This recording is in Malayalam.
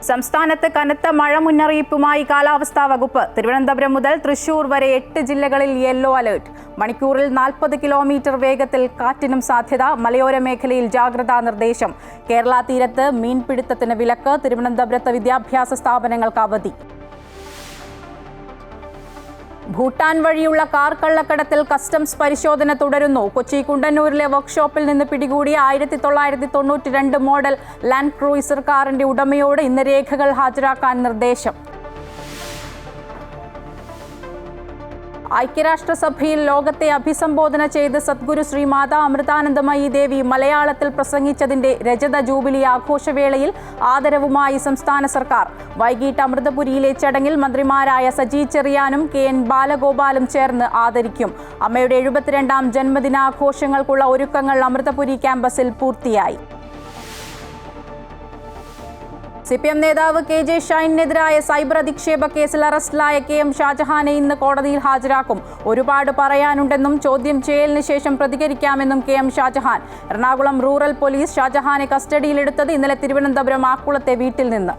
സംസ്ഥാനത്ത് കനത്ത മഴ മുന്നറിയിപ്പുമായി കാലാവസ്ഥാ വകുപ്പ്. തിരുവനന്തപുരം മുതൽ തൃശൂർ വരെ 8 ജില്ലകളിൽ യെല്ലോ അലേർട്ട്. മണിക്കൂറിൽ 40 കിലോമീറ്റർ വേഗത്തിൽ കാറ്റിനും സാധ്യത. മലയോര മേഖലയിൽ ജാഗ്രതാ നിർദ്ദേശം. കേരള തീരത്ത് മീൻപിടുത്തത്തിന് വിലക്ക്. തിരുവനന്തപുരത്ത് വിദ്യാഭ്യാസ സ്ഥാപനങ്ങൾക്ക് അവധി. ഭൂട്ടാൻ വഴിയുള്ള കാർ കള്ളക്കടത്തിൽ കസ്റ്റംസ് പരിശോധന തുടരുന്നു. കൊച്ചി കുണ്ടന്നൂരിലെ വർക്ക്ഷോപ്പിൽ നിന്ന് പിടികൂടിയ 1992 മോഡൽ ലാൻഡ് ക്രൂയിസർ കാറിന്റെ ഉടമയോട് ഇന്ന് രേഖകൾ ഹാജരാക്കാൻ നിർദ്ദേശം. ഐക്യരാഷ്ട്രസഭയിൽ ലോകത്തെ അഭിസംബോധന ചെയ്ത് സദ്ഗുരു ശ്രീ മാതാ അമൃതാനന്ദമയി ദേവി മലയാളത്തിൽ പ്രസംഗിച്ചതിന്റെ രജത ജൂബിലി ആഘോഷവേളയിൽ ആദരവുമായി സംസ്ഥാന സർക്കാർ. വൈകിട്ട് അമൃതപുരിയിലെ ചടങ്ങിൽ മന്ത്രിമാരായ സജി ചെറിയാനും KN ബാലഗോപാലും ചേർന്ന് ആദരിക്കും. അമ്മയുടെ 72ാം ജന്മദിനാഘോഷങ്ങൾക്കുള്ള ഒരുക്കങ്ങൾ അമൃതപുരി ക്യാമ്പസിൽ പൂർത്തിയായി. CPM നേതാവ് KJ ഷൈനെതിരായ സൈബർ അധിക്ഷേപ കേസിൽ അറസ്റ്റിലായ KM ഷാജഹാനെ ഇന്ന് കോടതിയിൽ ഹാജരാക്കും. ഒരുപാട് പറയാനുണ്ടെന്നും ചോദ്യം ചെയ്യലിന് ശേഷം പ്രതികരിക്കാമെന്നും KM Shajahan. Ernakulam rural police ഷാജഹാനെ കസ്റ്റഡിയിലെടുത്തത് ഇന്നലെ തിരുവനന്തപുരം ആക്കുളത്തെ വീട്ടിൽ നിന്ന്.